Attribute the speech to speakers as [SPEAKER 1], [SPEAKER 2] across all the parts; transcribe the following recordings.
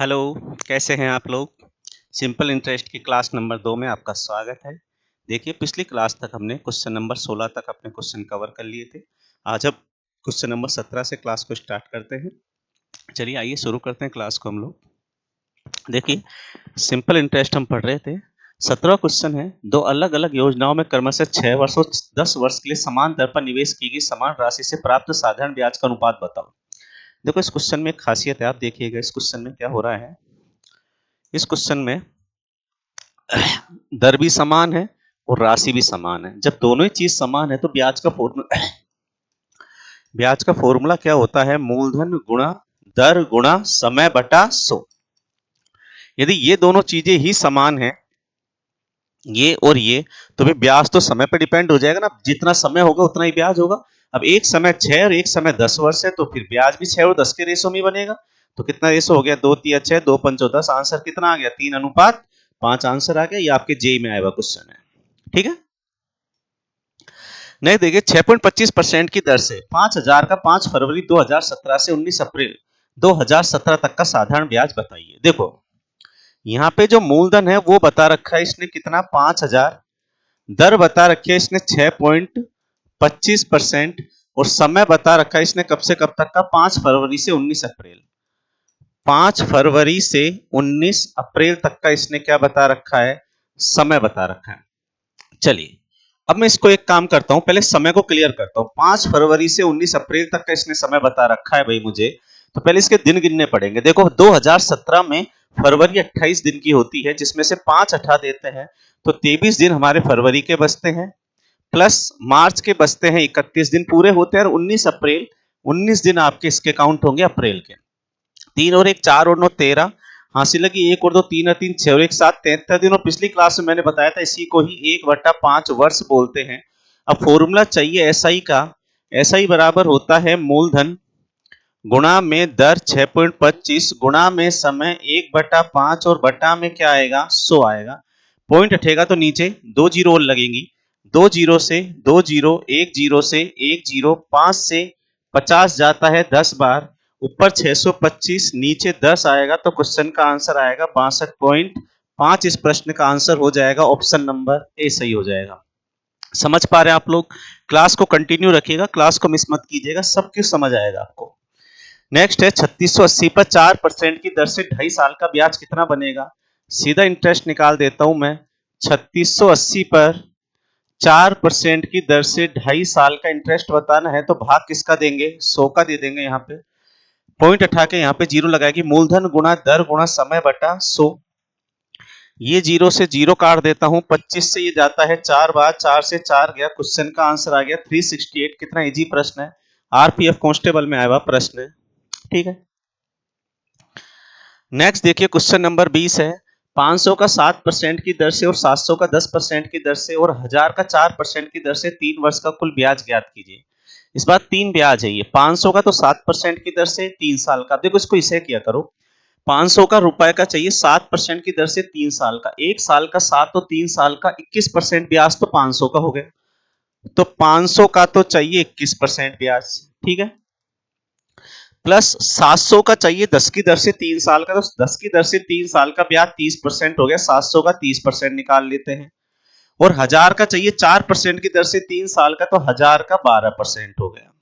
[SPEAKER 1] Hello, कैसे हैं आप लोग? सिंपल इंटरेस्ट की क्लास नंबर 2 में आपका स्वागत है। देखिए पिछली क्लास तक हमने क्वेश्चन नंबर 16 तक अपने क्वेश्चन कवर कर लिए थे। आज अब क्वेश्चन नंबर 17 से क्लास को स्टार्ट करते हैं। चलिए आइए शुरू करते हैं क्लास को हम लोग। देखिए सिंपल इंटरेस्ट हम पढ़ रहे थे। 17 क्वेश्चन है। दो अलग-अलग योजनाओं में क्रमशः 6 वर्ष और 10 वर्ष के लिए समान दर पर निवेश की गई समान राशि से प्राप्त साधारण ब्याज का अनुपात बताओ। देखो इस क्वेश्चन में एक खासियत है, आप देखिएगा इस क्वेश्चन में क्या हो रहा है। इस क्वेश्चन में दर भी समान है और राशि भी समान है। जब दोनों ही चीज समान है तो ब्याज का फॉर्मूला क्या होता है? मूलधन गुणा दर गुणा समय बटा 100। यदि ये दोनों चीजें ही समान है, ये और ये, तो भी ब्याज तो समय पर डिपेंड हो जाएगा ना। जितना समय होगा उतना ही ब्याज होगा। अब एक समय 6 और एक समय 10 वर्ष है तो फिर ब्याज भी 6 और 10 के रेशो में बनेगा। तो कितना रेशो हो गया? 2 तिया 6, 2 पंचो 10। आंसर कितना आ गया? 3:5 आंसर आ गया। ये आपके जेई में आया हुआ क्वेश्चन है। ठीक है। नहीं देखिए 6.25% की दर से 5,000 का 5 फरवरी 2017 से 19 अप्रैल 2017 तक का साधारण ब्याज बताइए। देखो यहाँ पे जो मूलधन है वो बता रखा है इसने कितना? 5,000। दर बता रखी है इसने 6.25% और समय बता रखा है इसने कब से कब तक का? 5 फरवरी से 19 अप्रैल। 5 फरवरी से 19 अप्रैल तक का इसने क्या बता रखा है? समय बता रखा है। चलिए अब मैं इसको एक काम करता हूं, पहले समय को क्लियर करता हूं। 5 फरवरी से 19 अप्रैल तक का इसने समय बता रखा है भाई मुझे, तो पहले इसके दिन गिनने पड़ेंगे। देखो 2017 में फरवरी 28 दिन की होती है, जिसमें से 5 हटा देते हैं तो 23 दिन हमारे फरवरी के बचते हैं, प्लस मार्च के बचते हैं 31 दिन पूरे होते हैं, और 19 अप्रैल 19 दिन आपके इसके काउंट होंगे अप्रैल के। 3 और 1 4 और 9 13, हासिल लगी 1 और 2 3 और 3 6 और 1 7, 73 दिन। और पिछली क्लास में मैंने बताया था इसी को ही 1/5 वर्ष बोलते हैं। अब फॉर्मूला चाहिए एसआई का। एसआई बराबर होता है मूलधन गुणा में दर 6.25 गुणा में समय 1/5 और बटा में क्या आएगा? 100 आएगा। पॉइंट हटेगा तो नीचे 2 जीरो और लगेंगी। 2 जीरो से 2 जीरो, 1 जीरो से 1 जीरो, 5 से 50 जाता है 10 बार, ऊपर 625 नीचे 10 आएगा, तो क्वेश्चन का आंसर आएगा 62.5। इस प्रश्न का आंसर हो जाएगा ऑप्शन नंबर ए सही हो जाएगा। समझ पा रहे हैं आप लोग? क्लास को कंटिन्यू रखिएगा, क्लास को मिस मत कीजिएगा, सब कुछ समझ आएगा आपको। नेक्स्ट है 3680 पर 4% की दर से 2.5 साल का ब्याज कितना बनेगा? सीधा इंटरेस्ट निकाल देता हूं मैं। 3680 पर 4% की दर से 2.5 साल का इंटरेस्ट बताना है तो भाग किसका देंगे? 100 का दे देंगे। यहाँ पे पॉइंट उठा के यहाँ पे जीरो लगाएगी। मूलधन गुणा दर गुणा समय बटा 100। ये जीरो से जीरो काट देता हूं। 25 से ये जाता है 4 बार, 4 से 4 गया। क्वेश्चन का आंसर आ गया 368। कितना इजी प्रश्न है, आरपीएफ कांस्टेबल में आया हुआ प्रश्न है। ठीक है। नेक्स्ट देखिए क्वेश्चन नंबर 20 है। 500 का 7% की दर से और 700 का 10% की दर से और 1000 का 4% की दर से 3 वर्ष का कुल ब्याज ज्ञात कीजिए। इस बार 3 ब्याज है। ये 500 का तो 7% की दर से 3 साल का। देखो इसको इसे किया करो। 500 का रुपए का चाहिए 7% की दर से 3 साल का। 1 साल का 7 तो 3 साल का 21% ब्याज, तो 500 का हो गया। तो 500 का तो चाहिए 21% ब्याज। ठीक है। प्लस 700 का चाहिए 10 की दर से 3 साल का, तो 10 की दर से 3 साल का ब्याज 30% हो गया। 700 का 30% निकाल लेते हैं। और 1000 का चाहिए 4% की दर से 3 साल का, तो 1000 का 12% हो गया।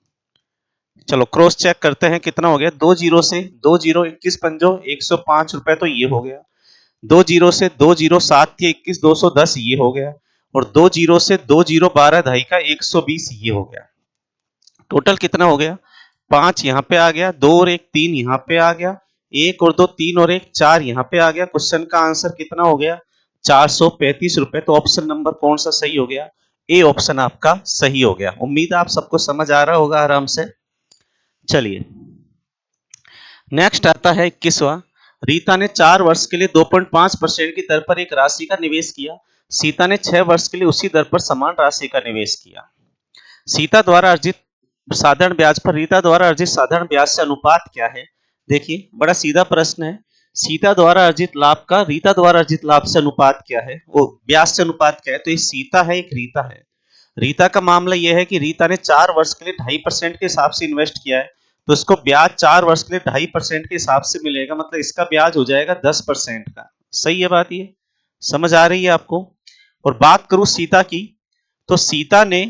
[SPEAKER 1] चलो क्रॉस चेक करते हैं कितना हो गया। 2 जीरो से 2 जीरो, 21 पंजो 105 रुपए, तो ये हो गया। 2 जीरो से 2 जीरो 7 थी 21, 210 ये हो गया। और 2 जीरो से 2 जीरो 12 ढाई का 120 ये हो गया। टोटल कितना हो गया? 5 यहाँ पे आ गया, 2 और 1 3 यहाँ पे आ गया, 1 और 2 3 और 1 4 यहाँ पे आ गया। क्वेश्चन का आंसर कितना हो गया? 435 रुपए। तो ऑप्शन नंबर कौन सा सही हो गया? ए ऑप्शन आपका सही हो गया। उम्मीद है आप सबको समझ आ रहा होगा आराम से। चलिए नेक्स्ट आता है 21वां। रीता ने 4 वर्ष के लिए 2.5% की दर पर एक राशि का निवेश किया। सीता ने 6 वर्ष के लिए उसी दर पर समान राशि का निवेश किया। सीता द्वारा अर्जित साधारण ब्याज पर रीता द्वारा अर्जित साधारण ब्याज से अनुपात क्या है? देखिए बड़ा सीधा प्रश्न है। सीता द्वारा अर्जित लाभ का रीता द्वारा अर्जित लाभ से अनुपात क्या है? वो ब्याज से अनुपात क्या है? तो ये सीता है, एक रीता है। रीता का मामला यह है कि रीता ने 4 वर्ष के लिए 2.5% के हिसाब से इन्वेस्ट किया है, तो इसको ब्याज 4 वर्ष के लिए 2.5% के हिसाब से मिलेगा, मतलब इसका ब्याज हो जाएगा 10% का। सही है बात, ये समझ आ रही है आपको। और बात करूं सीता की, तो सीता ने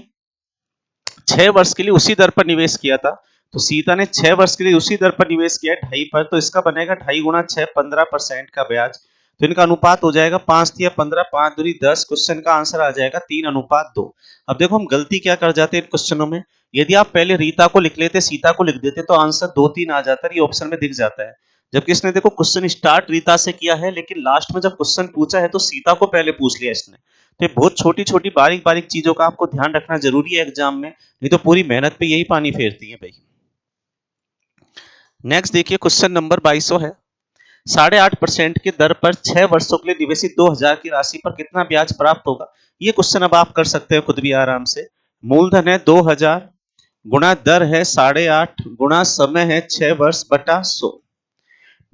[SPEAKER 1] 6 वर्ष के लिए उसी दर पर निवेश किया था। तो सीता ने 6 वर्ष के लिए उसी दर पर निवेश किया 2.5 पर, तो इसका बनेगा 2.5 गुणा 6 15% का ब्याज। तो इनका अनुपात हो जाएगा 5 या 15, 5 दूनी 10। क्वेश्चन का आंसर आ जाएगा 3:2। अब देखो हम गलती क्या कर जाते हैं इन क्वेश्चनों में, यदि आप पहले रीता को लिख लेते, सीता को लिख देते, तो आंसर 2-3 आ जाता है, ये ऑप्शन में दिख जाता है। जबकि इसने देखो क्वेश्चन स्टार्ट रीता से किया है, लेकिन लास्ट में जब क्वेश्चन पूछा है तो सीता को पहले पूछ लिया इसने। तो ये बहुत छोटी छोटी बारीक बारीक चीजों का आपको ध्यान रखना जरूरी है एग्जाम में, नहीं तो पूरी मेहनत पे यही पानी फेरती है भाई। नेक्स्ट देखिए क्वेश्चन नंबर 2200 है, 8.5% की दर पर 6 वर्षों के लिए निवेशित 2000 की राशि पर कितना ब्याज प्राप्त होगा। ये क्वेश्चन अब आप कर सकते हैं खुद भी आराम से। मूलधन है 2000 गुणा दर है 8.5 गुणा समय है 6 वर्ष बटा 100।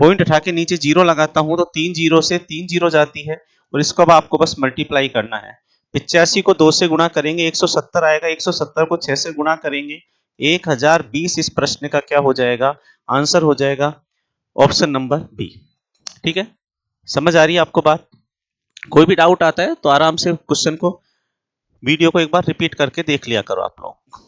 [SPEAKER 1] पॉइंट उठा के नीचे जीरो लगाता हूं तो 3 जीरो से 3 जीरो जाती है, और इसको अब आपको बस मल्टीप्लाई करना है। 85 को 2 से गुणा करेंगे 170 आएगा, 170 को 6 से गुणा करेंगे 1020। इस प्रश्न का क्या हो जाएगा, आंसर हो जाएगा ऑप्शन नंबर बी। ठीक है, समझ आ रही है आपको बात। कोई भी डाउट आता है तो आराम से क्वेश्चन को, वीडियो को एक बार रिपीट करके देख लिया करो आप लोग।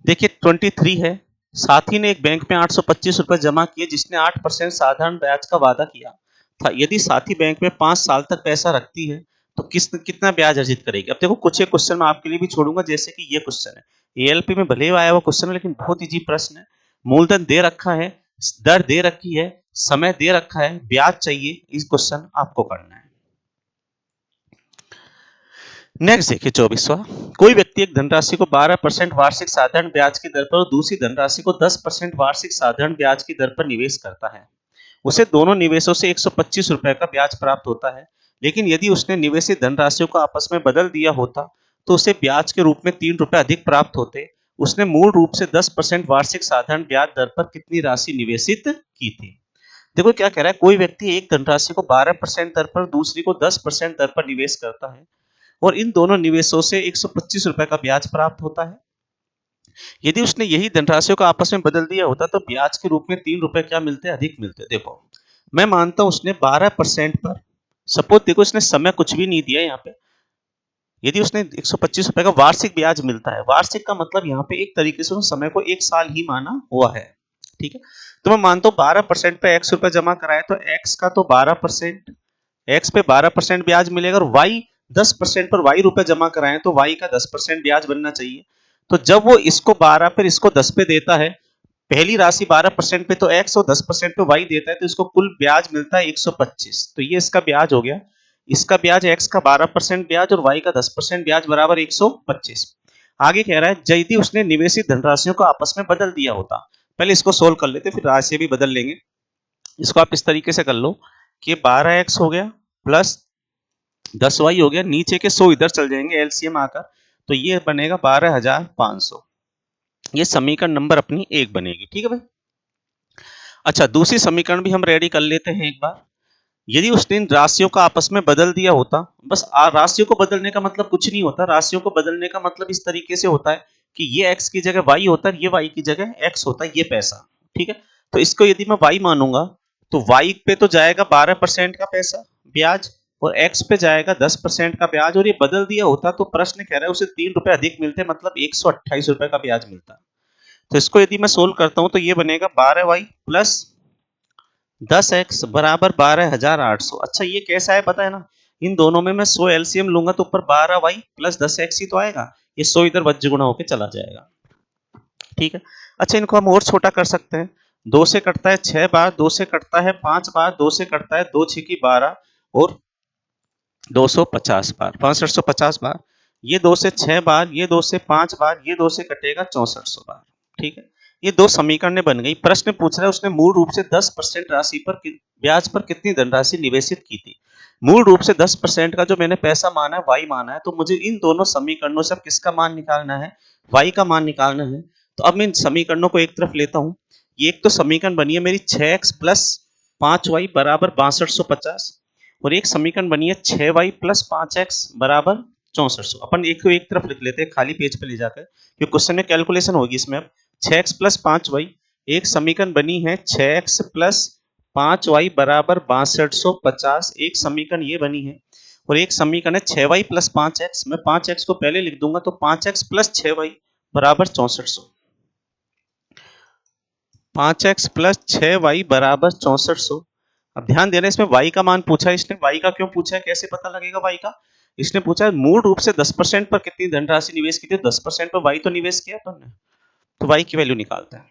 [SPEAKER 1] देखिए 23 है, साथी ने एक बैंक में 825 रुपए जमा किए जिसने 8% साधारण ब्याज का वादा किया था। यदि साथी बैंक में 5 साल तक पैसा रखती है तो कितना ब्याज अर्जित करेगी। अब देखो कुछ एक क्वेश्चन मैं आपके लिए भी छोड़ूंगा, जैसे कि ये क्वेश्चन है, एएलपी में भले ही आया हुआ क्वेश्चन है लेकिन बहुत इजी प्रश्न है। मूलधन दे रखा है, दर दे रखी है, समय दे रखा है, ब्याज चाहिए, इस क्वेश्चन आपको करना है। नेक्स्ट देखिए 24वां, कोई व्यक्ति एक धनराशि को 12% वार्षिक साधारण ब्याज की दर पर और दूसरी धनराशि को 10% वार्षिक साधारण ब्याज की दर पर निवेश करता है। उसे दोनों निवेशों से 125 रुपए का ब्याज प्राप्त होता है, लेकिन यदि उसने निवेशित धनराशियों को आपस में बदल दिया होता तो उसे ब्याज के रूप में 3 रुपए अधिक प्राप्त होते। उसने मूल रूप से 10% वार्षिक साधारण ब्याज दर पर कितनी राशि निवेशित की थी। देखो क्या कह रहा है, कोई व्यक्ति एक धनराशि को 12% दर पर दूसरी को 10% दर पर निवेश करता है और इन दोनों निवेशों से 125 रुपए का ब्याज प्राप्त होता है। यदि उसने यही धनराशियों को आपस में बदल दिया होता तो ब्याज के रूप में 3 रुपए क्या मिलते, अधिक मिलते। देखो मैं मानता हूं उसने 12% पर, सपोज देखो इसने समय कुछ भी नहीं दिया यहाँ पे, यदि उसने 125 रुपए का वार्षिक ब्याज मिलता है, वार्षिक का मतलब यहाँ पे एक तरीके से समय को 1 साल ही माना हुआ है। ठीक है, तो मैं मानता हूँ 12% पे x रुपए जमा कराए तो x का तो 12%, x पे 12% ब्याज मिलेगा, और y 10% पर y रुपए जमा कराएं तो y का 10% ब्याज बनना चाहिए। तो जब वो इसको 12 पर इसको 10 पे देता है, पहली राशि 12% पे तो x और 10% पे y देता है, तो इसको कुल ब्याज मिलता है 125। तो ये इसका ब्याज हो गया, इसका ब्याज x का 12% ब्याज और y का 10% ब्याज बराबर 125। आगे कह रहा है यदि उसने निवेशित धनराशियों को आपस में बदल दिया होता, पहले इसको सोल्व कर लेते फिर राशि भी बदल लेंगे। इसको आप इस तरीके से कर लो कि 12x हो गया प्लस 10y हो गया, नीचे के 100 इधर चल जाएंगे एलसीएम आकर, तो ये बनेगा 12,500। ये समीकरण नंबर अपनी 1 बनेगी। ठीक है भाई। अच्छा दूसरी समीकरण भी हम रेडी कर लेते हैं एक बार। यदि उसने इन राशियों का आपस में बदल दिया होता, बस राशियों को बदलने का मतलब कुछ नहीं होता, राशियों को बदलने का मतलब इस तरीके से होता है कि ये x की जगह y होता है, ये y की जगह x होता है, ये पैसा। ठीक है, तो इसको यदि मैं y मानूंगा तो y पे तो जाएगा 12% का पैसा ब्याज और x पे जाएगा 10% का ब्याज, और ये बदल दिया होता तो प्रश्न कह रहा है उसे 3 रुपए अधिक मिलते, मतलब 128 रुपए का ब्याज मिलता। तो इसको यदि मैं सोल्व करता हूं तो ये बनेगा 12y प्लस 10x बराबर 12,800। अच्छा ये कैसा है पता है ना, इन दोनों में मैं 100 एलसीएम लूंगा तो ऊपर 12y प्लस 10x ही तो आएगा, ये 100 इधर वज्र गुणा होकर चला जाएगा। ठीक है, अच्छा इनको हम और छोटा कर सकते हैं, 2 से कटता है 6 बार, 2 से कटता है 5 बार, 2 से कटता है 2 6 की 12 और 250 बार, 6550 बार, ये 2 से 6 बार, ये 2 से 5 बार, ये 2 से कटेगा 6400 बार। ठीक है, ये दो समीकरण बन गई। प्रश्न पूछ रहा है उसने मूल रूप से 10% राशि पर ब्याज पर कितनी धनराशि निवेशित की थी। मूल रूप से 10% का जो मैंने पैसा माना है y माना है, तो मुझे इन दोनों समीकरणों से अब किसका मान निकालना है, y का मान निकालना है। तो अब मैं इन समीकरणों को एक तरफ लेता हूं, ये एक तो समीकरण बनी है मेरी 6x प्लस 5y बराबर 6250, और एक समीकरण बनी है 6y प्लस 5x बराबर 6400। अपन एक को एक तरफ लिख लेते हैं खाली पेज पे ले जाकर, क्योंकि क्वेश्चन में कैलकुलेशन होगी इसमें। अब 6x प्लस 5y एक समीकरण बनी है 6x प्लस 5y बराबर 6250, एक समीकरण ये बनी है, और एक समीकरण है 6y प्लस 5x। मैं 5x को पहले लिख दूंगा तो 5x प्लस 6y बराबर 6400। 5x प्लस 6y बराबर 6400। अब ध्यान देना, इसमें y का मान पूछा है इसने। y का क्यों पूछा है, कैसे पता लगेगा y का? इसने पूछा है मूल रूप से 10% पर कितनी धनराशि निवेश की थी। 10% पर y तो निवेश किया तुमने, तो y की वैल्यू निकालते हैं।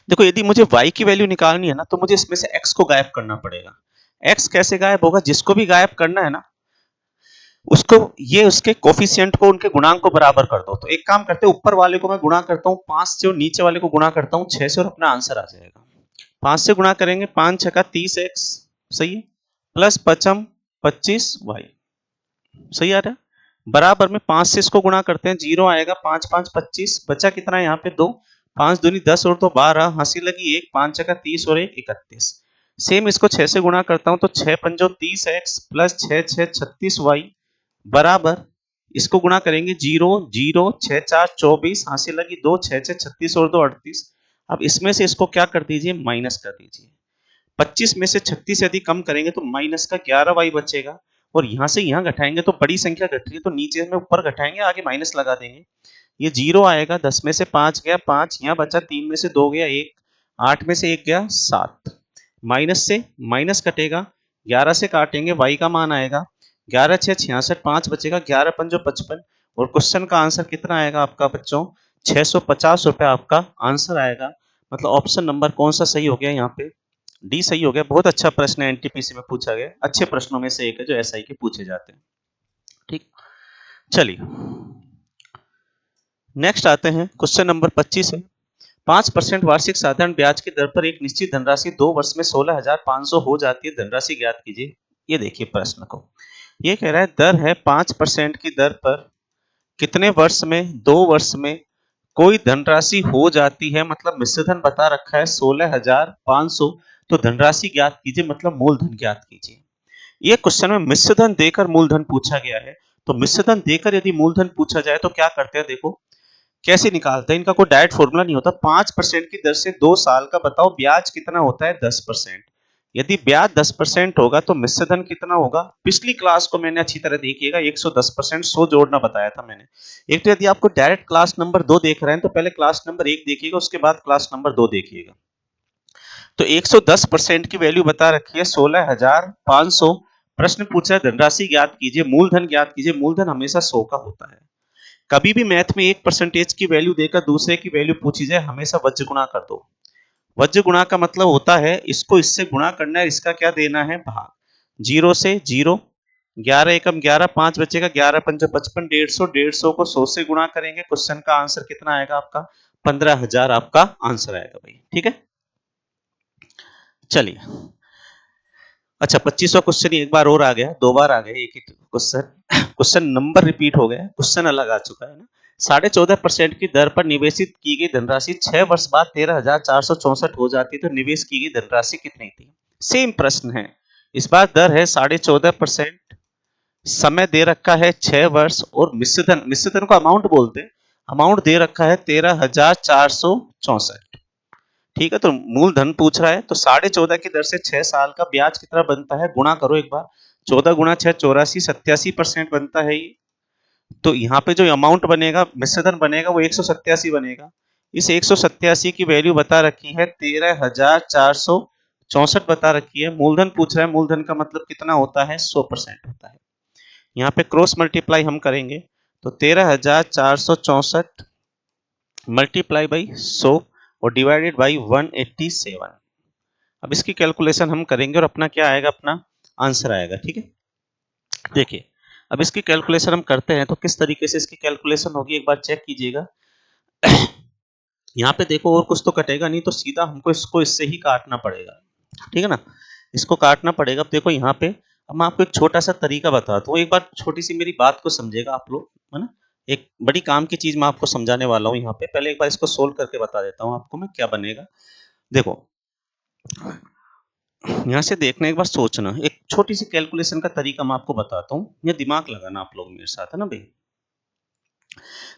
[SPEAKER 1] देखो, यदि मुझे y की वैल्यू निकालनी है ना, तो मुझे इसमें से x को गायब करना पड़ेगा। x कैसे गायब होगा? जिसको भी गायब करना है ना, उसको ये उसके कोफिशिएंट को, उनके गुणांक को बराबर कर दो। तो एक काम करते हैं, ऊपर वाले को मैं गुणा करता हूँ 5 से और नीचे वाले को गुणा करता हूँ 6 से, और अपना आंसर आ जाएगा। 5 से गुणा करेंगे 5 छका 30x, सही है, प्लस 5 25y, सही आ रहा है, बराबर में 5 से इसको गुणा करते हैं, 0 आएगा, 5 5 25, बचा कितना है यहाँ पे 2, 5 दूनी 10 और 2 12, हंसी लगी 1, 5 छका 30 और 1 31। सेम इसको 6 से गुणा करता हूं तो 6 पंजो 30x प्लस 6 6 36y बराबर, इसको गुणा करेंगे 0 0 6 4 24, हासिल लगी 2, 6 6 36 और 2 38। अब इसमें से इसको क्या कर दीजिए, माइनस कर दीजिए। 25 में से 36 यदि कम करेंगे तो माइनस का 11y बचेगा, और यहां से यहां घटाएंगे तो बड़ी संख्या घट रही है, तो नीचे में ऊपर घटाएंगे, आगे माइनस लगा देंगे। ये 0 आएगा, 10 में से 5 गया 5, यहाँ बचा 3 में से 2 गया 1, 8 में से 1 गया 7, माइनस से माइनस कटेगा, 11 से काटेंगे, y का मान आएगा 11 6 66, 5 बचेगा, 11 पंजो 55, और क्वेश्चन का आंसर कितना आएगा आपका बच्चों, 650 रुपए आपका आंसर आएगा। मतलब ऑप्शन नंबर कौन सा सही हो गया, यहाँ पे डी सही हो गया। बहुत अच्छा प्रश्न है, एनटीपीसी में पूछा गया, अच्छे प्रश्नों में से एक है जो एसआई के पूछे जाते हैं। ठीक, चलिए नेक्स्ट आते हैं, क्वेश्चन नंबर 25 है। 5% वार्षिक साधारण ब्याज की दर पर एक निश्चित धनराशि 2 वर्ष में 16,500 हो जाती है, धनराशि ज्ञात कीजिए। ये देखिए प्रश्न को, ये कह रहा है दर है 5% की दर पर कितने वर्ष में, 2 वर्ष में कोई धनराशि हो जाती है, मतलब मिश्रधन बता रखा है 16,500, तो धनराशि ज्ञात कीजिए, मतलब मूलधन ज्ञात कीजिए। ये क्वेश्चन में मिश्रधन देकर मूलधन पूछा गया है, तो मिश्रधन देकर यदि मूलधन पूछा जाए तो क्या करते हैं, देखो कैसे निकालते हैं। इनका कोई डायरेक्ट फॉर्मूला नहीं होता। 5% की दर से 2 साल का बताओ ब्याज कितना होता है, 10%। यदि ब्याज 10% होगा तो मिश्रधन कितना होगा। पिछली क्लास को मैंने अच्छी तरह देखिएगा, 110%, 100 जोड़ना बताया था मैंने। एक तो यदि आपको डायरेक्ट क्लास नंबर 2 देख रहे हैं तो पहले क्लास नंबर 1 देखिएगा, उसके बाद क्लास नंबर 2 देखिएगा। तो 110% की वैल्यू बता रखी है 16,500। प्रश्न पूछा है धनराशि ज्ञात कीजिए, मूलधन ज्ञात कीजिए। मूलधन हमेशा 100 का होता है। कभी भी मैथ में 1% की वैल्यू देकर दूसरे की वैल्यू पूछी जाए, हमेशा वज्र गुणा कर दो। वज्र गुणा का मतलब होता है इसको इससे गुणा करना है, इसका क्या देना है, भाग। 0 से 0, 11 एकम 11, 5 बचेगा, 11 पंच 55, 150, 150 को 100 से गुणा करेंगे, क्वेश्चन का आंसर कितना आएगा आपका, 15,000 आपका आंसर आएगा भाई। ठीक है, चलिए अच्छा 25वां क्वेश्चन एक बार और आ गया, 2 बार आ गया एक ही क्वेश्चन। क्वेश्चन नंबर रिपीट हो गया, क्वेश्चन अलग आ चुका है ना। 14.5% की दर पर निवेशित की गई धनराशि 6 वर्ष बाद 13,464 हो जाती है, तो निवेश की गई धनराशि कितनी थी। सेम प्रश्न है, इस बार दर है 14.5%, समय दे रखा है 6 वर्ष, और मिश्रधन, मिश्रधन को अमाउंट बोलते हैं, अमाउंट दे रखा है 13,464। ठीक है, तो मूलधन पूछ रहा है, तो 14.5 की दर से 6 साल का ब्याज कितना बनता है, गुणा करो एक बार। 14 गुणा 6 84, 87% बनता है ये। तो यहाँ पे जो अमाउंट बनेगा, मिश्रधन बनेगा, वो 187 बनेगा। इस 187 की वैल्यू बता रखी है 13,464 बता रखी है। मूलधन पूछ रहा है, मूलधन का मतलब कितना होता है, 100% होता है। यहाँ पे क्रॉस मल्टीप्लाई हम करेंगे तो 13,464 मल्टीप्लाई बाई 100 और डिवाइडेड बाई 187। अब इसकी कैलकुलेशन हम करेंगे और अपना क्या आएगा, अपना आंसर आएगा। ठीक है, देखिए अब इसकी कैलकुलेशन हम करते हैं तो किस तरीके से इसकी कैलकुलेशन होगी, एक बार चेक कीजिएगा। यहाँ पे देखो और कुछ तो कटेगा नहीं, तो सीधा हमको इसको इससे ही काटना पड़ेगा। ठीक है ना, इसको काटना पड़ेगा। अब देखो यहाँ पे, अब मैं आपको एक छोटा सा तरीका बताता हूँ, एक बार छोटी सी मेरी बात को समझेगा आप लोग, है ना। एक बड़ी काम की चीज मैं आपको समझाने वाला हूँ यहाँ पे। पहले एक बार इसको सोल्व करके बता देता हूँ आपको मैं क्या बनेगा। देखो यहाँ से देखना, एक बार सोचना, एक छोटी सी कैलकुलेशन का तरीका मैं आपको बताता हूँ, ये दिमाग लगाना आप लोग मेरे साथ, है ना भाई।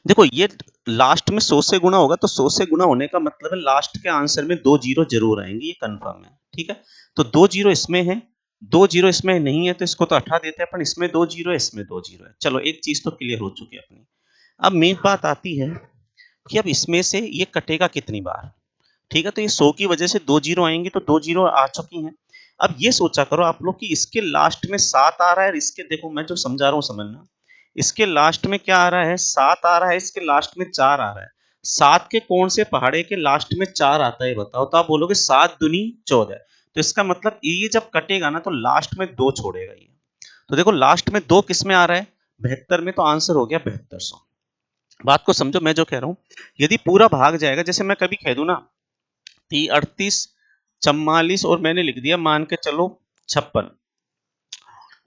[SPEAKER 1] देखो ये लास्ट में 100 से गुणा होगा, तो 100 से गुणा होने का मतलब है लास्ट के आंसर में 2 जीरो जरूर आएंगे, ये कंफर्म है। ठीक है, तो 2 जीरो इसमें है, 2 जीरो इसमें नहीं है, तो इसको तो हटा देते हैं अपन। इसमें 2 जीरो है, इसमें 2 जीरो है। चलो एक चीज तो क्लियर हो चुकी है अपनी। अब मेन बात आती है कि अब इसमें से ये कटेगा कितनी बार। ठीक है, तो ये 100 की वजह से 2 जीरो आएंगे, तो 2 जीरो आ चुकी हैं। अब ये सोचा करो आप लोग कि इसके लास्ट में 7 आ रहा है, इसके देखो मैं जो समझा रहा हूँ समझना। इसके लास्ट में क्या आ रहा है, 7 आ रहा है, इसके लास्ट में 4 आ रहा है। 7 के कौन से पहाड़े के लास्ट में 4 आता है बताओ? तो आप बोलोगे 7 दूनी 14। तो इसका मतलब ये जब कटेगा ना, तो लास्ट में 2 छोड़ेगा ये। तो देखो लास्ट में 2 किस में आ रहा है, 72 में, तो आंसर हो गया 7200। बात को समझो मैं जो कह रहा हूं। यदि पूरा भाग जाएगा, जैसे मैं कभी कह दूं ना 38 44 और मैंने लिख दिया मान के चलो 56,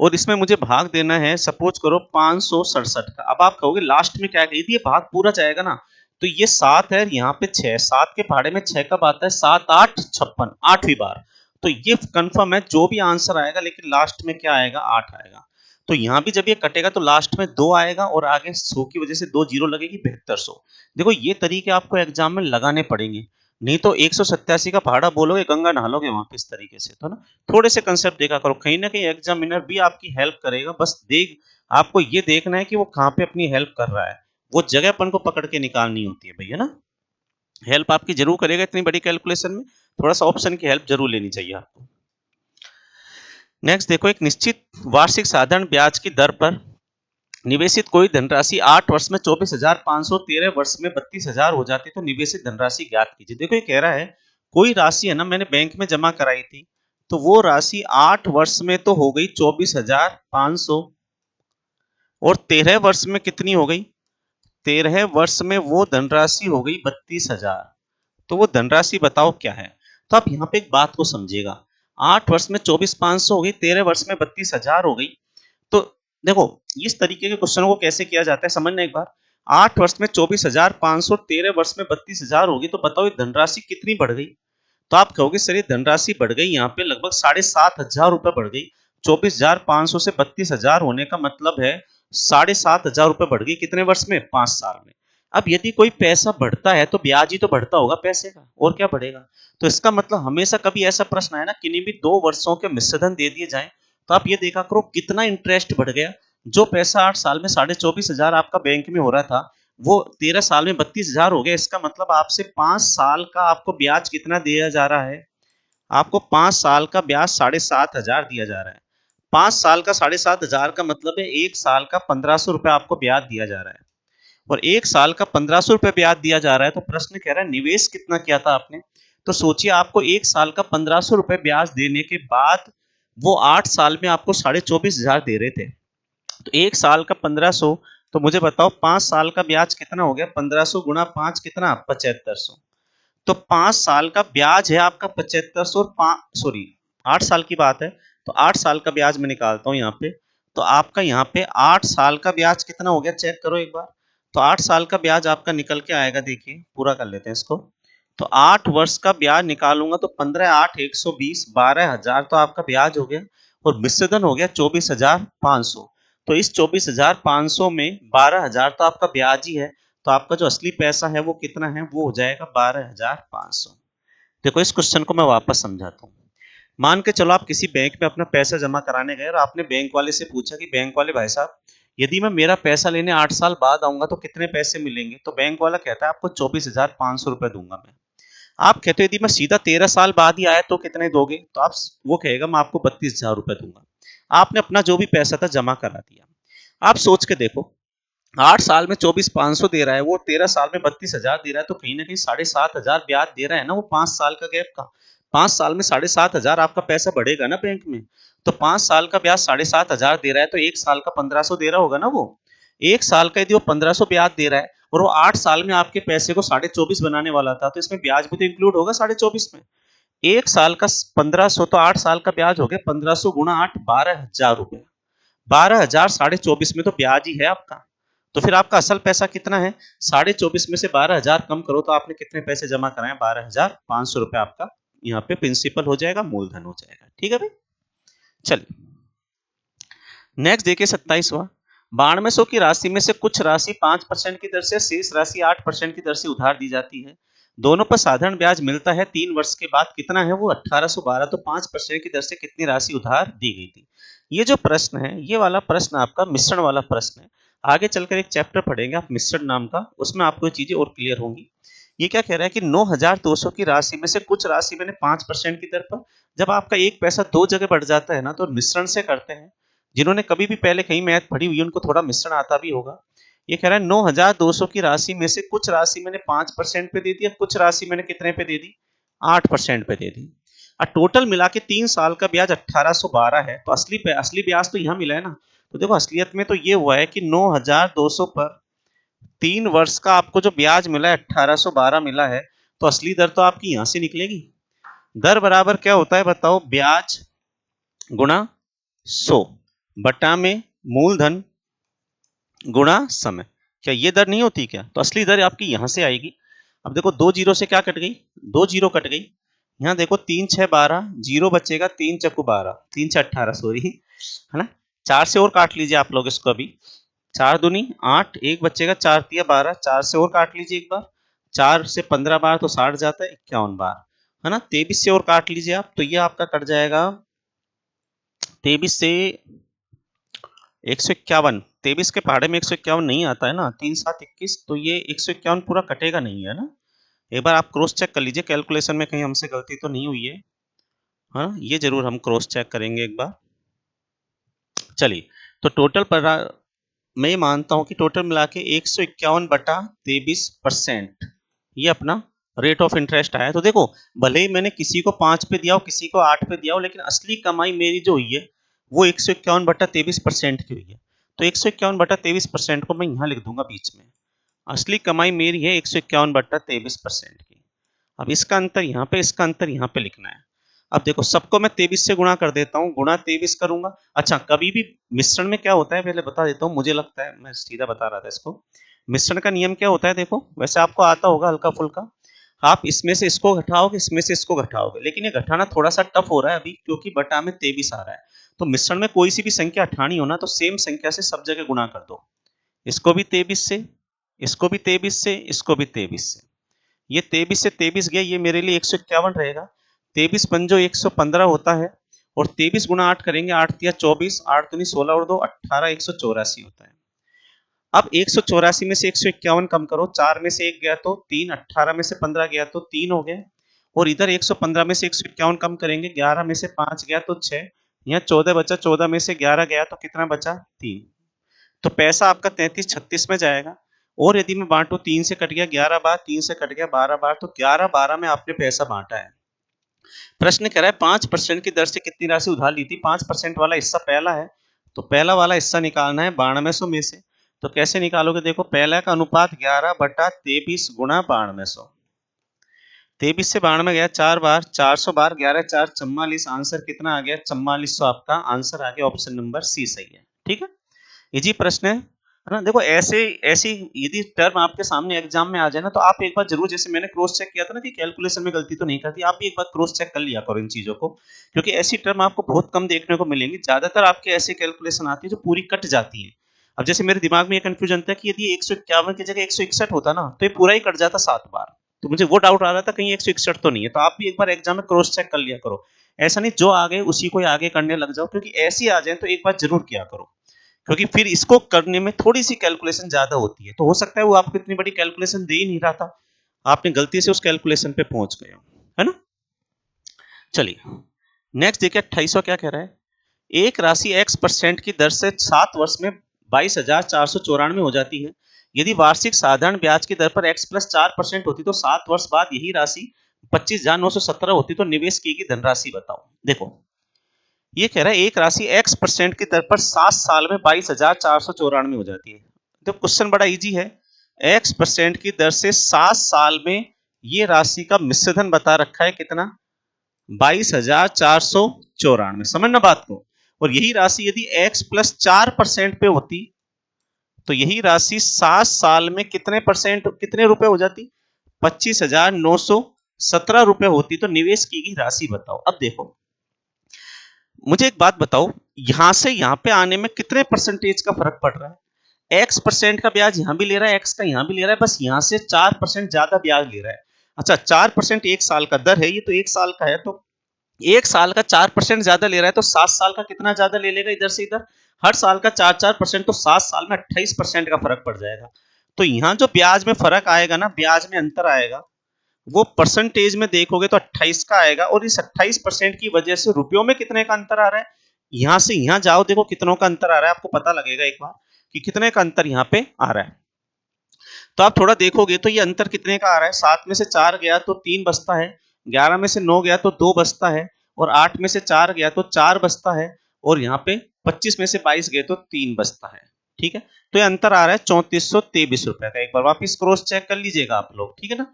[SPEAKER 1] और इसमें मुझे भाग देना है सपोज करो 567 का। अब आप कहोगे लास्ट में क्या है, यदि ये भाग पूरा जाएगा ना, तो ये 7 है, यहाँ पे 6, 7 के पहाड़े में 6 कब आता है, 7 8 56, 8वीं बार। तो ये कंफर्म है जो भी आंसर आएगा, लेकिन लास्ट में क्या आएगा, 8 आएगा। तो यहाँ भी जब ये कटेगा तो लास्ट में 2 आएगा, और आगे 100 की वजह से 2 जीरो लगेगी, 7200। देखो ये तरीके आपको एग्जाम में लगाने पड़ेंगे, नहीं तो 187 का पहाड़ा बोलोगे गंगा नहालोगे वहां पे इस तरीके से। तो ना थोड़े से कंसेप्ट देखा करो, कहीं ना कहीं एग्जामिनर भी आपकी हेल्प करेगा। बस आपको ये देखना है कि वो कहाँ पे अपनी हेल्प कर रहा है, वो जगह अपन को पकड़ के निकालनी होती है भैया ना। हेल्प आपकी जरूर करेगा इतनी बड़ी कैलकुलेशन में, थोड़ा सा ऑप्शन की हेल्प जरूर लेनी चाहिए आपको। नेक्स्ट देखो, एक निश्चित वार्षिक साधारण ब्याज की दर पर निवेशित कोई धनराशि 8 वर्ष में 24,500, 13 वर्ष में 32,000 हो जाती है, तो निवेशित धनराशि ज्ञात कीजिए। देखो ये कह रहा है कोई राशि है ना, मैंने बैंक में जमा कराई थी, तो वो राशि 8 वर्ष में तो हो गई 24,500, और 13 वर्ष में कितनी हो गई, 13 वर्ष में वो धनराशि हो गई 32,000। तो वो धनराशि बताओ क्या है। तो आप यहाँ पे एक बात को समझिएगा, 8 वर्ष में 24,500 हो गई, 13 वर्ष में 32,000 हो गई। तो देखो इस तरीके के क्वेश्चन को कैसे किया जाता है समझना एक बार। 8 वर्ष में 24,500, 13 वर्ष में 32,000 होगी, तो बताओ ये धनराशि कितनी बढ़ गई। तो आप कहोगे सर ये धनराशि बढ़ गई यहाँ पे लगभग 7,500 रुपए बढ़ गई। 24,500 से 32,000 होने का मतलब है 7,500 रुपए बढ़ गई, कितने वर्ष में, 5 साल में। अब यदि कोई पैसा बढ़ता है तो ब्याज ही तो बढ़ता होगा पैसे का, और क्या बढ़ेगा। तो इसका मतलब हमेशा कभी ऐसा प्रश्न है ना, किन्हीं भी 2 वर्षों के मिश्रधन दे दिए जाए, तो आप ये देखा करो कितना इंटरेस्ट बढ़ गया। जो पैसा 8 साल में 24,500 आपका बैंक में हो रहा था, वो 13 साल में 32,000 हो गया। इसका मतलब आपसे 5 साल का आपको ब्याज कितना दिया जा रहा है, आपको 5 साल का ब्याज 7,500 दिया जा रहा है। 5 साल का 7,500 का मतलब है 1 साल का 1,500 रुपए आपको ब्याज दिया जा रहा है। और 1 साल का 1,500 रुपए ब्याज दिया जा रहा है, तो प्रश्न कह रहा है निवेश कितना किया था आपने। तो सोचिए आपको 1 साल का 1,500 रुपए ब्याज देने के बाद वो 8 साल में आपको 24,500 दे रहे थे। तो 1 साल का 1,500, तो मुझे बताओ 5 साल का ब्याज कितना हो गया, 1,500 गुणा 5 कितना, 7,500। तो 5 साल का ब्याज है आपका 7,500, और सॉरी 8 साल की बात है, तो 8 साल का ब्याज मैं निकालता हूं यहाँ पे। तो आपका यहाँ पे 8 साल का ब्याज कितना हो गया, चेक करो एक बार। तो 8 साल का ब्याज आपका निकल के आएगा, देखिए पूरा कर लेते हैं इसको। तो 8 वर्ष का ब्याज निकालूंगा तो 15 8 120, 12,000 तो आपका ब्याज हो गया, और विच्छेदन हो गया 24,500। तो इस 24,500 में 12,000 तो आपका ब्याज ही है, तो आपका जो असली पैसा है वो कितना है, वो हो जाएगा 12,500। देखो इस क्वेश्चन को मैं वापस समझाता हूँ। मान के चलो आप किसी बैंक में अपना पैसा जमा कराने गए, और आपने बैंक वाले से पूछा कि बैंक वाले भाई साहब, यदि मैं मेरा पैसा लेने 8 साल बाद आऊंगा तो कितने पैसे मिलेंगे। तो बैंक वाला कहता है आपको 24,500 रुपए दूंगा मैं। आप कहते हो यदि मैं सीधा 13 साल बाद ही आया तो कितने दोगे, तो आप वो कहेगा मैं आपको 32,000 रुपए दूंगा। आपने अपना जो भी पैसा था जमा करा दिया। आप सोच के देखो, 8 साल में 24,500 दे रहा है, वो 13 साल में 32,000 दे रहा है, तो कहीं ना कहीं 7,500 ब्याज दे रहा है ना वो 5 साल का गैप का। 5 साल में 7,500 आपका पैसा बढ़ेगा ना बैंक में। तो 5 साल का ब्याज 7,500 दे रहा है, तो 1 साल का 1,500 दे रहा होगा ना वो। 1 साल का यदि वो 1,500 ब्याज दे रहा है, और वो 8 साल में आपके पैसे को 24,500 बनाने वाला था, तो इसमें ब्याज भी तो इंक्लूड होगा 24,500 में। 1 साल का 1,500, तो 8 साल का ब्याज हो गया 1,500 गुणा 8, 12,000 रुपए। 12,000 24,500 में तो ब्याज ही है आपका। तो फिर आपका असल पैसा कितना है, 24,500 में से 12,000 कम करो तो आपने कितने पैसे जमा कराए, 12,500 रुपए आपका यहाँ पे प्रिंसिपल हो जाएगा, मूलधन हो जाएगा। ठीक है भाई, चलिए नेक्स्ट देखिए 27वां। 9200 की राशि में से कुछ राशि 5% की दर से, शेष राशि 8% की दर से उधार दी जाती है। दोनों पर साधारण ब्याज मिलता है। 3 वर्ष के बाद कितना है वो 1812। तो 5% की दर से कितनी राशि उधार दी गई थी। ये जो प्रश्न है, ये वाला प्रश्न आपका मिश्रण वाला प्रश्न है। आगे चलकर एक चैप्टर पढ़ेंगे आप मिश्रण नाम का, उसमें आपको ये चीजें और क्लियर होंगी। ये क्या कह रहा है कि 9200 की राशि में से कुछ राशि मैंने 5% की दर पर, जब आपका एक पैसा दो जगह बढ़ जाता है ना, तो मिश्रण से करते हैं। जिन्होंने कभी भी पहले कहीं मैथ पढ़ी हुई उनको थोड़ा मिश्रण आता भी होगा। ये कह रहा है 9200 की राशि में से कुछ राशि मैंने 5% पे दे दी, कुछ राशि मैंने कितने पे दे दी, 8% पे दे दी। और टोटल मिला के 3 साल का ब्याज 1812 है। तो असली ब्याज तो यहाँ मिला है ना। तो देखो असलियत में तो ये हुआ है कि 9200 पर 3 वर्ष का आपको जो ब्याज मिला है 1812 मिला है। तो असली दर तो आपकी यहां से निकलेगी। दर बराबर क्या होता है बताओ, ब्याज गुणा 100 बटा में मूलधन गुणा समय। क्या ये दर नहीं होती क्या? तो असली दर आपकी यहां से आएगी। अब देखो 2 जीरो से क्या कट गई, 2 जीरो कट गई। यहाँ देखो 3 6 12, जीरो बचेगा, 3 चक्कू 12, 3 6 18, सॉरी है ना। 4 से और काट लीजिए आप लोग इसको अभी। 4 दूनी 8, एक बचेगा, 4 तिया 12, 4 से और काट लीजिए एक बार। 4 से 15 बार तो 60 जाता है, 51 बार है ना। 23 से और काट लीजिए आप, तो ये आपका कट जाएगा 23 से 151। 23 के पहाड़े में 151 नहीं आता है ना, 3 7 21, तो ये 151 पूरा कटेगा नहीं है ना। एक बार आप क्रॉस चेक कर लीजिए कैलकुलेशन में कहीं हमसे गलती तो नहीं हुई है। हाँ, ये जरूर हम क्रॉस चेक करेंगे एक बार। चलिए, तो टोटल पर मैं ये मानता हूं कि टोटल मिला के 151 बटा 23% ये अपना रेट ऑफ इंटरेस्ट आया। तो देखो, भले ही मैंने किसी को 5 पे दिया हो, किसी को 8 पे दिया हो, लेकिन असली कमाई मेरी जो हुई है वो 151 बटा 23% की हुई है। तो 151 बटा 23% को मैं यहाँ लिख दूंगा बीच में। असली कमाई मेरी है 151 बटा 23% की। अब इसका अंतर यहाँ पे, इसका अंतर यहाँ पे लिखना है। अब देखो, सबको मैं 23 से गुणा कर देता हूँ, गुणा 23 करूंगा। अच्छा, कभी भी मिश्रण में क्या होता है पहले बता देता हूँ, मुझे लगता है मैं सीधा बता रहा था इसको। मिश्रण का नियम क्या होता है, देखो वैसे आपको आता होगा हल्का फुल्का। आप इसमें से इसको घटाओगे, इसमें से इसको घटाओगे, लेकिन ये घटाना थोड़ा सा टफ हो रहा है अभी, क्योंकि बटा में 23 आ रहा है। तो मिश्रण में कोई सी भी संख्या हटानी हो ना, तो सेम संख्या से सब जगह गुणा कर दो। इसको भी 23 से, इसको भी 23 से, इसको भी 23 से। ये 23 से 23 गया, ये मेरे लिए 151 रहेगा। 23 पंजो 115 होता है, और 23 गुणा 8 करेंगे, 8 तिया 24, 8 दूनी 16 और 2 18, 184 होता है। अब 184 में से 151 कम करो, 4 में से 1 गया तो 3, 18 में से 15 गया तो 3 हो गए। और इधर 115 में से 151 कम करेंगे, 11 में से 5 गया तो 6, यहाँ 14 बचा, 14 में से 11 गया तो कितना बचा, 3। तो पैसा आपका 33 36 में जाएगा। और यदि मैं बांटू, 3 से कट गया 11 बार, 3 से कट गया 12 बार, तो 11 12 में आपने पैसा बांटा है। प्रश्न कह रहा है 5% की दर से कितनी राशि उधार ली थी। 5% वाला हिस्सा पहला है, तो पहला वाला हिस्सा निकालना है 9200 में से। तो कैसे निकालोगे, देखो पहला का अनुपात 11 बटा 23 गुणा 9200। 23 से 92 गया 4 बार, 400 बार, 11 4 44, आंसर कितना आ गया 4400। आपका आंसर आ गया ऑप्शन नंबर सी सही है। ठीक है, इजी प्रश्न है ना। देखो ऐसे ऐसी यदि टर्म आपके सामने एग्जाम में आ जाए ना, तो आप एक बार जरूर, जैसे मैंने क्रॉस चेक किया था ना कि कैलकुलेशन में गलती तो नहीं करती, आप भी एक बार क्रॉस चेक कर लिया करो इन चीजों को, क्योंकि ऐसी टर्म आपको बहुत कम देखने को मिलेंगी। ज्यादातर आपके ऐसे कैलकुलेशन आती है जो पूरी कट जाती है। अब जैसे मेरे दिमाग में ये कंफ्यूजन था कि यदि 151 की जगह 161 होता ना, तो ये पूरा ही कट जाता 7 बार। तो मुझे वो डाउट आ रहा था कहीं 161 तो नहीं है। तो आप भी एक बार एग्जाम में क्रॉस चेक कर लिया करो। ऐसा नहीं जो आ गए उसी को आगे करने लग जाओ, क्योंकि ऐसी आ जाए तो एक बार जरूर किया करो, क्योंकि फिर इसको करने में थोड़ी सी कैलकुलेशन ज्यादा होती है। तो हो सकता है वो आपको इतनी बड़ी कैलकुलेशन दे ही नहीं रहा था, आपने गलती से उस कैलकुलेशन पे पहुंच गए, है ना। चलिए नेक्स्ट देखिए 2800 क्या कह रहा है। एक राशि x% की दर से 7 वर्ष में 22,494 हो जाती है। यदि वार्षिक साधारण ब्याज की दर पर x प्लस 4% होती तो 7 वर्ष बाद यही राशि 25,917 होती। तो निवेश की गई धनराशि बताओ। देखो ये कह रहा है एक राशि x% की दर पर 7 साल में 22,494 हो जाती है। तो क्वेश्चन बड़ा इजी है। x% की दर से 7 साल में ये राशि का मिश्रधन बता रखा है कितना, 22,494। समझना बात को। और यही राशि यदि x प्लस 4% पे होती, तो यही राशि 7 साल में कितने परसेंट, कितने रुपए हो जाती, 25,917 रुपए होती। तो निवेश की गई राशि बताओ। अब देखो मुझे एक बात बताओ, यहां से यहां पे आने में कितने परसेंटेज का फर्क पड़ रहा है। x% का ब्याज यहां भी ले रहा है, x का यहां भी ले रहा है, बस यहां से 4% ज्यादा ब्याज ले रहा है। अच्छा 4% एक साल का दर है, ये तो एक साल का है, तो एक साल का 4% ज्यादा ले रहा है, तो 7 साल का कितना ज्यादा ले लेगा इधर से इधर? हर साल का 4-4%, तो 7 साल में 28% का फर्क पड़ जाएगा। तो यहां जो ब्याज में फर्क आएगा ना, ब्याज में अंतर आएगा, वो परसेंटेज में देखोगे तो 28 का आएगा, और इस 28% की वजह से रुपयों में कितने का अंतर आ रहा है? यहां से यहां जाओ, देखो कितनों का अंतर आ रहा है, आपको पता लगेगा एक बार कि कितने का अंतर यहां पे आ रहा है। तो आप थोड़ा देखोगे तो ये अंतर कितने का आ रहा है, 7 में से 4 गया तो 3 बचता है, 11 में से 9 गया तो 2 बचता है, और 8 में से 4 गया तो 4 बचता है, और यहाँ पे 25 में से 22 गए तो 3 बचता है। ठीक है, तो ये अंतर आ रहा है 3423 रुपए का। एक बार वापिस क्रॉस चेक कर लीजिएगा आप लोग, ठीक है ना?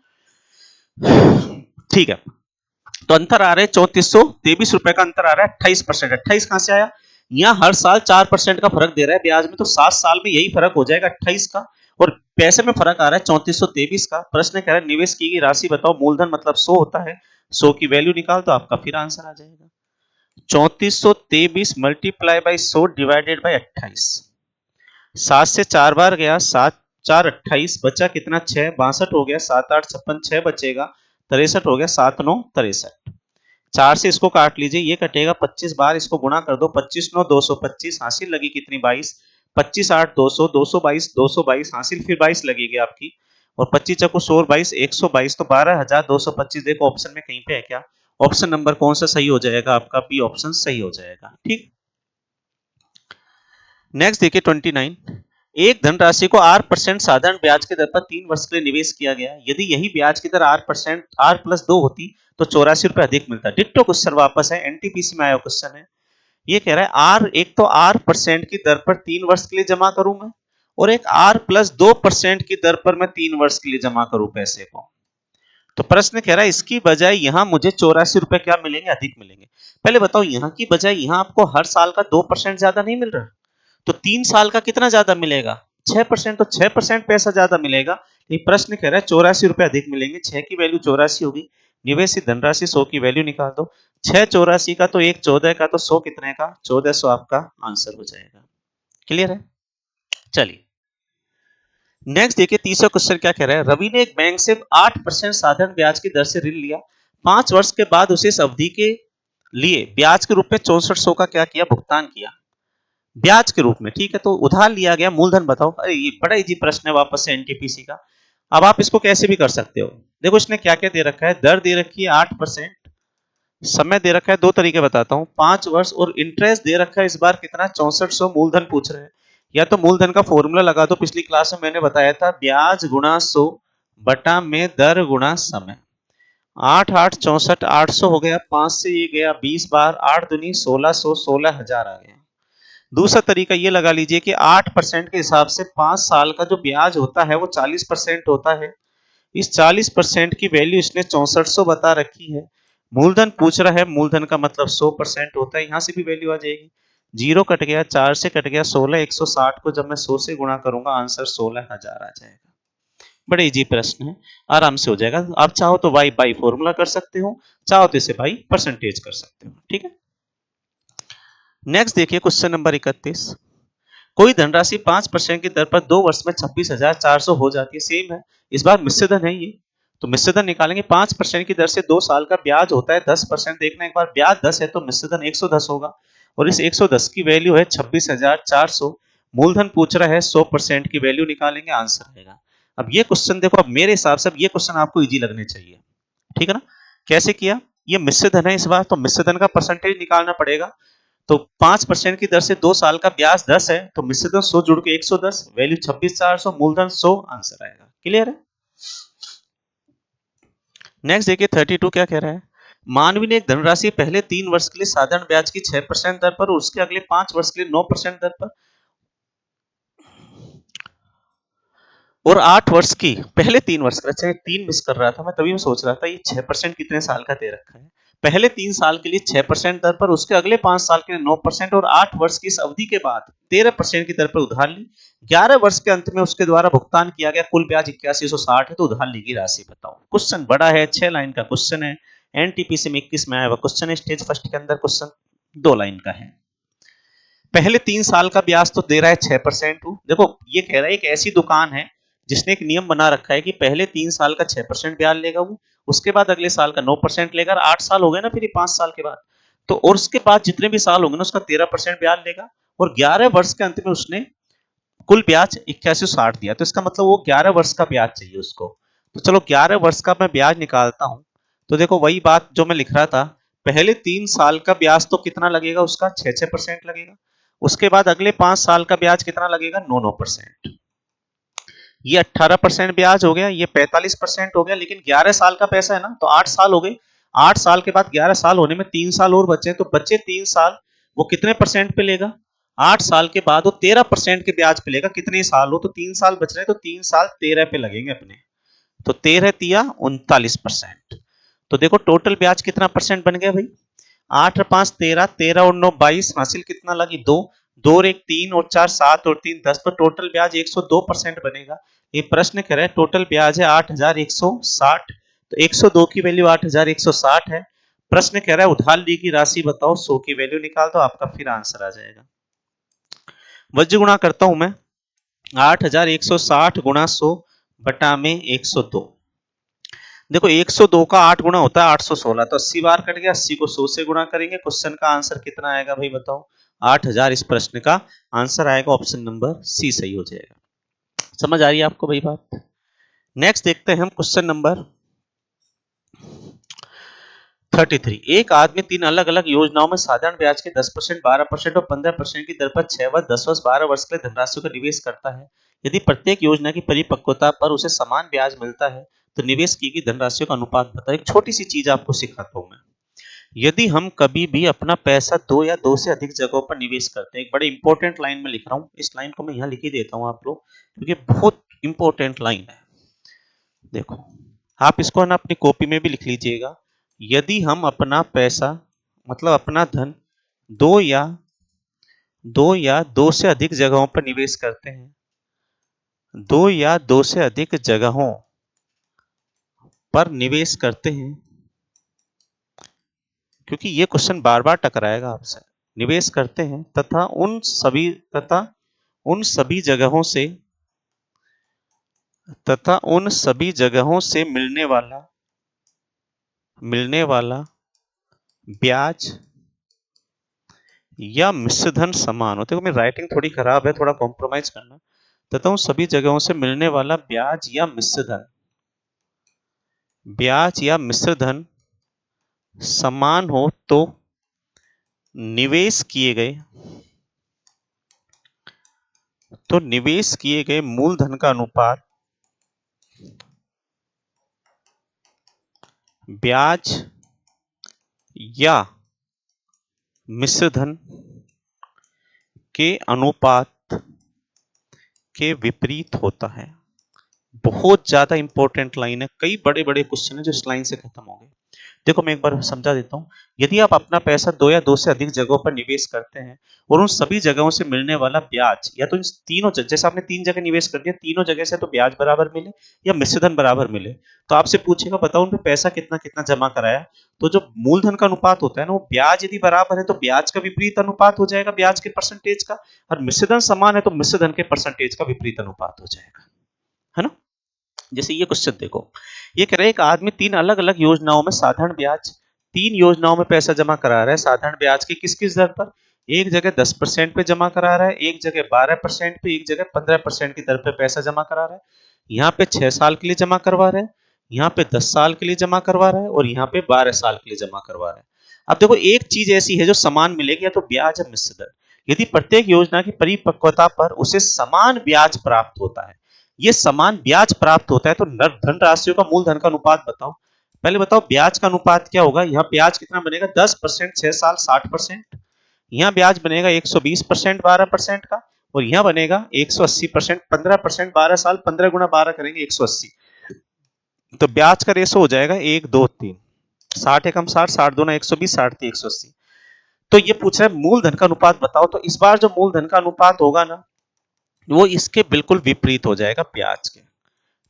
[SPEAKER 1] ठीक है, तो अंतर आ रहा है 3423 रुपए का अंतर आ रहा है 28%। 28 कहां से आया? यहाँ हर साल 4% का फर्क दे रहा है ब्याज में, तो 7 साल में यही फर्क हो जाएगा 28 का, और पैसे में फर्क आ रहा है 3423 का। प्रश्न कह रहा है निवेश की गई राशि बताओ, मूलधन मतलब 100 होता है, 100 की वैल्यू निकाल तो आपका फिर आंसर आ जाएगा 3423 मल्टीप्लाई बाई 100 डिवाइडेड बाई 28। 7 से 4 बार गया, 7 4 28, बचा कितना? 6, 62 हो गया, 7 8 56, 6 बचेगा, 63 हो गया, 7 9 63। 4 से इसको काट लीजिए, ये कटेगा 25 बार, इसको गुणा कर दो, 25 9 225, हासिल लगी कितनी? 22, 25 8 200, 222 222, हासिल फिर 22 लगेगी आपकी, और 25 चको 100 22 122, तो 12225। देखो ऑप्शन में कहीं पे है क्या? ऑप्शन नंबर कौन सा सही हो जाएगा आपका? बी ऑप्शन सही हो जाएगा। ठीक, नेक्स्ट देखिए 29। एक धनराशि को R% साधारण ब्याज की दर पर 3 वर्ष के लिए निवेश किया गया, यदि यही ब्याज की दर R+2 होती तो 84 रुपए अधिक मिलता। डिट्टो क्वेश्चन वापस है, एनटीपीसी में आया क्वेश्चन है। ये कह रहा है आर, एक तो R% की दर पर 3 वर्ष के लिए जमा करूं मैं, और एक R+2% की दर पर मैं 3 वर्ष के लिए जमा करूं पैसे को। तो प्रश्न कह रहा है इसकी बजाय यहां मुझे 84 रुपए क्या मिलेंगे? अधिक मिलेंगे। पहले बताओ, यहां की बजाय यहां आपको हर साल का 2% ज्यादा नहीं मिल रहा, तो 3 साल का कितना ज्यादा मिलेगा? 6%, तो 6% पैसा ज्यादा मिलेगा। ये प्रश्न कह रहा है 84 रुपए अधिक मिलेंगे, 6 की वैल्यू 84 होगी, निवेशित धनराशि 100 की वैल्यू निकाल दो, 6 84 का तो 1 14 का, तो 100 कितने का? 1400 आपका आंसर हो जाएगा। क्लियर है? चलिए नेक्स्ट देखिए, तीसरा क्वेश्चन क्या कह रहा है? रवि ने एक बैंक से 8% साधारण ब्याज की दर से ऋण लिया, 5 वर्ष के बाद उसे इस अवधि के लिए ब्याज के रूप में 6400 का क्या किया? भुगतान किया ब्याज के रूप में। ठीक है, तो उधार लिया गया, मूलधन बताओ। अरे ये बड़ा इजी प्रश्न है वापस से एनटीपीसी का। अब आप इसको कैसे भी कर सकते हो। देखो इसने क्या क्या दे रखा है, दर दे रखी है 8%, समय दे रखा है, दो तरीके बताता हूं, 5 वर्ष, और इंटरेस्ट दे रखा है इस बार कितना? 6400। मूलधन पूछ रहे हैं, या तो मूलधन का फॉर्मूला लगा दो, पिछली क्लास में मैंने बताया था, ब्याज गुणा 100 बटा में दर गुणा समय। 8 8 64, 800 हो गया, 5 से ये गया 20 बार, 8 दूनी 1600, 16,000 आ गया। दूसरा तरीका ये लगा लीजिए कि 8% के हिसाब से 5 साल का जो ब्याज होता है वो 40% होता है। इस 40% की वैल्यू इसने 6400 बता रखी है। मूलधन पूछ रहा है, मूलधन का मतलब 100% होता है, यहां से भी वैल्यू आ जाएगी। 0 कट गया, 4 से कट गया 16, 160 को जब मैं 100 से गुणा करूंगा आंसर 16,000 आ जाएगा। बड़े इजी प्रश्न है, आराम से हो जाएगा। आप चाहो तो वाई बाई फॉर्मूला कर सकते हो, चाहो तो इसे बाई परसेंटेज कर सकते हो। ठीक है, नेक्स्ट देखिए क्वेश्चन नंबर 31। कोई धनराशि 5% की दर पर 2 वर्ष में 26,400 हो जाती है, सेम है, इस बार मिश्र धन है ये, तो मिश्र धन निकालेंगे। 5% की दर से 2 साल का ब्याज होता है 10%। देखना एक बार, ब्याज 10 है तो मिश्र धन 110 होगा, और इस 110 की वैल्यू है 26,400। मूलधन पूछ रहा है, 100% की वैल्यू निकालेंगे, आंसर आएगा। अब ये क्वेश्चन देखो, अब मेरे हिसाब से ये क्वेश्चन आपको इजी लगने चाहिए। ठीक है ना? कैसे किया? ये मिश्र धन है इस बार, तो मिश्र धन का परसेंटेज निकालना पड़ेगा। तो 5% की दर से 2 साल का ब्याज 10 है, तो मिश्र धन 100 जुड़ के 110, वैल्यू 26,400, मूलधन 100, आंसर आएगा। क्लियर है? नेक्स्ट देखिए 32 क्या कह रहा है? मानवी ने एक धनराशि पहले 3 वर्ष के लिए साधारण ब्याज की 6% दर पर और उसके अगले 5 वर्ष के लिए 9% दर पर और 8 वर्ष की, पहले 3 वर्ष का, अच्छा 3 मिस कर रहा था मैं, तभी मैं सोच रहा था ये 6% कितने साल का दे रखा है। पहले 3 साल के लिए 6% दर पर, उसके अगले 5 साल के लिए 9%, और 8 वर्ष की इस अवधि के बाद 13% की दर पर उधार ली। 11 वर्ष के अंत में उसके द्वारा भुगतान किया गया कुल ब्याज 8160 है, तो उधार ली गई राशि बताओ। क्वेश्चन बड़ा है, 6 लाइन का क्वेश्चन है, एनटीपीसी में 21 में आया हुआ क्वेश्चन है, स्टेज फर्स्ट के अंदर क्वेश्चन 2 लाइन का है। पहले 3 साल का ब्याज तो दे रहा है 6%। देखो ये कह रहा है एक ऐसी दुकान है जिसने एक नियम बना रखा है कि पहले 3 साल का 6% ब्याज लेगा वो, उसके बाद अगले साल का 9% लेगा, 8 साल हो गए ना फिर ये 5 साल के बाद, तो और उसके बाद जितने भी साल होंगे ना उसका 13% ब्याज लेगा, और 11 वर्ष के अंत में उसने कुल ब्याज 8160 दिया, तो इसका मतलब वो 11 वर्ष का ब्याज चाहिए उसको। तो चलो 11 वर्ष का मैं ब्याज निकालता हूं। तो देखो वही बात जो मैं लिख रहा था, पहले 3 साल का ब्याज तो कितना लगेगा उसका 6% लगेगा, उसके बाद अगले 5 साल का ब्याज कितना लगेगा 9%। ये 18% ब्याज हो गया, ये 45% हो गया, लेकिन 11 साल का पैसा है ना तो 8 साल हो गए। 8 साल के बाद 11 साल होने में 3 साल और बचे, तो बचे 3 साल वो कितने परसेंट पे लेगा, 8 साल के बाद वो 13% के ब्याज पे लेगा। कितने साल हो तो 3 साल बच रहे हैं, तो 3 साल 13 पे लगेंगे अपने, तो 13 तिया 39%। तो देखो टोटल ब्याज कितना परसेंट बन गया भाई, 8 और 5 13, 13 और 9 22, हासिल कितना लगी 2, 2 और 1 3 और 4 7 और 3 10, तो टोटल ब्याज 102% बनेगा। ये प्रश्न कह रहा है टोटल ब्याज है 8160, तो 102 की वैल्यू 8160 है। प्रश्न कह रहा है उधार ली की राशि बताओ, 100 की वैल्यू निकाल दो, आपका फिर आंसर आ जाएगा। वज्र गुणा करता हूं मैं, 8160 गुणा 100 बटा में 102। देखो 102 का 8 गुना होता है 816, तो 80 बार कट गया, 80 को 100 से गुणा करेंगे, क्वेश्चन का आंसर कितना आएगा भाई बताओ, 8000। इस प्रश्न का आंसर आएगा ऑप्शन नंबर सी सही हो जाएगा। समझ आ रही है आपको भाई बात। नेक्स्ट देखते हैं हम क्वेश्चन नंबर 33। एक आदमी 3 अलग अलग योजनाओं में साधारण ब्याज के 10%, 12% और 15% की दर पर 6 वर्ष, 10 वर्ष, 12 वर्ष के लिए धनराशि का निवेश करता है। यदि प्रत्येक योजना की परिपक्वता पर उसे समान ब्याज मिलता है तो निवेश की गई धनराशि का अनुपात बताओ। एक छोटी सी चीज आपको सिखाता हूं मैं। यदि हम कभी भी अपना पैसा 2 या 2 से अधिक जगहों पर निवेश करते हैं, एक बड़े इंपॉर्टेंट लाइन में लिख रहा हूं, इस लाइन को मैं यहां लिख ही देता हूं आप लोग, क्योंकि बहुत इंपॉर्टेंट लाइन है। देखो आप इसको ना अपनी कॉपी में भी लिख लीजिएगा। यदि हम अपना पैसा मतलब अपना धन दो या दो से अधिक जगहों पर निवेश करते हैं, 2 या 2 से अधिक जगहों पर निवेश करते हैं, क्योंकि ये क्वेश्चन बार बार टकराएगा आपसे, निवेश करते हैं तथा उन सभी जगहों से मिलने वाला ब्याज या मिश्र धन समान हो। देखो मेरी राइटिंग थोड़ी खराब है, थोड़ा कॉम्प्रोमाइज करना। तथा उन सभी जगहों से मिलने वाला ब्याज या मिश्र धन समान हो तो निवेश किए गए मूलधन का अनुपात ब्याज या मिश्र धन के अनुपात के विपरीत होता है। बहुत ज्यादा इंपॉर्टेंट लाइन है, कई बड़े बड़े क्वेश्चन है जो इस लाइन से खत्म हो गए। देखो मैं एक बार समझा देता हूं। यदि आप अपना पैसा 2 या 2 से अधिक जगहों पर निवेश करते हैं और उन सभी जगहों से मिलने वाला ब्याज, या तो इन तीनों जैसे आपने 3 जगह निवेश कर दिया, तीनों जगह से तो ब्याज बराबर मिले या मिश्रधन बराबर मिले, तो आपसे पूछेगा बताओ उन पे पैसा कितना कितना जमा कराया। तो जो मूलधन का अनुपात होता है ना, वो ब्याज यदि बराबर है तो ब्याज का विपरीत अनुपात हो जाएगा ब्याज के परसेंटेज का, और मिश्रधन समान है तो मिश्रधन के परसेंटेज का विपरीत अनुपात हो जाएगा, है ना। जैसे ये क्वेश्चन देखो, ये कह रहा है एक आदमी 3 अलग अलग योजनाओं में साधारण ब्याज, 3 योजनाओं में पैसा जमा करा रहा है साधारण ब्याज की किस किस दर पर, एक जगह 10% पे जमा करा रहा है, एक जगह 12% पे, एक जगह 15% की दर पे पैसा जमा करा रहा है। यहाँ पे 6 साल के लिए जमा करवा रहा है, यहाँ पे 10 साल के लिए जमा करवा रहा है, और यहाँ पे 12 साल के लिए जमा करवा रहा है। अब देखो एक चीज ऐसी है जो समान मिलेगी, या तो ब्याज या मिश्र दर। यदि प्रत्येक योजना की परिपक्वता पर उसे समान ब्याज प्राप्त होता है, ये समान ब्याज प्राप्त होता है, तो धन राशियों का मूलधन का अनुपात बताओ। पहले बताओ ब्याज का अनुपात क्या होगा, यहाँ ब्याज कितना बनेगा 10%, 6 साल 60%, यहाँ ब्याज बनेगा 120% 12% का, और यहाँ बनेगा 180% 15%, 12 साल 15 गुना 12 करेंगे 180, तो ब्याज का रेशो हो जाएगा 1 2 3, 60 एकम 60, 60 दूना 120, 60 3 180। तो ये पूछ रहा है मूलधन का अनुपात बताओ, तो इस बार जो मूलधन का अनुपात होगा ना वो इसके बिल्कुल विपरीत हो जाएगा ब्याज के।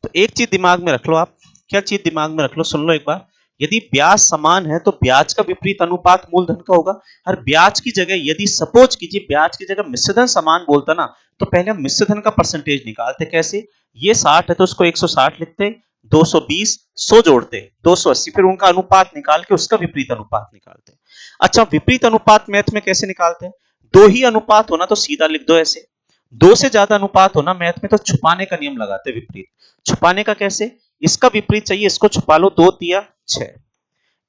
[SPEAKER 1] तो एक चीज दिमाग में रख लो आप, क्या चीज दिमाग में रख लो, सुन लो एक बार। यदि ब्याज समान है तो ब्याज का विपरीत अनुपात मूलधन का होगा। और ब्याज की जगह यदि सपोज कीजिए ब्याज की जगह मिश्रधन समान बोलता ना, तो पहले हम मिश्रधन का परसेंटेज निकालते। कैसे? ये 60 है तो उसको 160 लिखते, 220 100 जोड़ते 280, फिर उनका अनुपात निकाल के उसका विपरीत अनुपात निकालते। अच्छा, विपरीत अनुपात मैथ में कैसे निकालते हैं? दो ही अनुपात होना तो सीधा लिख दो ऐसे, दो से ज्यादा अनुपात होना मैथ में तो छुपाने का नियम लगाते विपरीत। छुपाने का कैसे? इसका विपरीत चाहिए इसको छुपा लो, 2 तिया 6,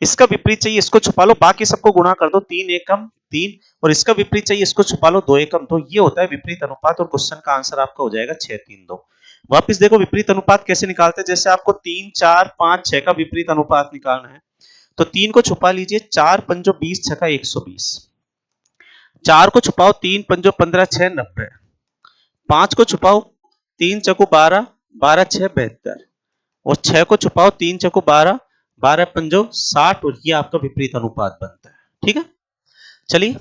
[SPEAKER 1] इसका विपरीत चाहिए इसको छुपा लो, बाकी सबको गुणा कर दो, 3 एकम 3, और इसका विपरीत चाहिए इसको छुपा लो, 2 एकम 2। ये होता है विपरीत अनुपात और क्वेश्चन का आंसर आपका हो जाएगा 6 3 2। वापस देखो विपरीत अनुपात कैसे निकालते हैं। जैसे आपको 3 4 5 6 का विपरीत अनुपात निकालना है तो 3 को छुपा लीजिए, 4 पंजो 20 छका 120, 4 को छुपाओ, 3 पंजो 15 6 90, 5 को छुपाओ, 3 चको 12 12 6 72, और 6 को छुपाओ, 3 चको 12 12 पंजो 60, और ये आपका विपरीत अनुपात बनता है। ठीक है, चलिए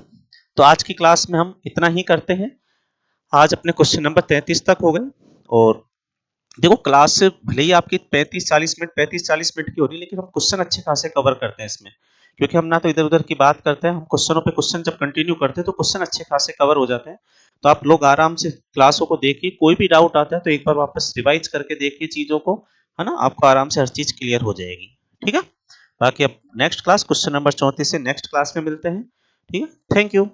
[SPEAKER 1] तो आज की क्लास में हम इतना ही करते हैं। आज अपने क्वेश्चन नंबर 33 तक हो गए। और देखो क्लास भले ही आपकी 35-40 मिनट की हो रही है, लेकिन हम क्वेश्चन अच्छे खासे कवर करते हैं इसमें, क्योंकि हम ना तो इधर उधर की बात करते हैं, हम क्वेश्चनों पे क्वेश्चन जब कंटिन्यू करते हैं तो क्वेश्चन अच्छे खासे कवर हो जाते हैं। तो आप लोग आराम से क्लासों को देखिए, कोई भी डाउट आता है तो एक बार वापस रिवाइज करके देखिए चीजों को, है ना, आपको आराम से हर चीज क्लियर हो जाएगी। ठीक है, बाकी अब नेक्स्ट क्लास क्वेश्चन नंबर 34 से नेक्स्ट क्लास में मिलते हैं। ठीक है, थैंक यू।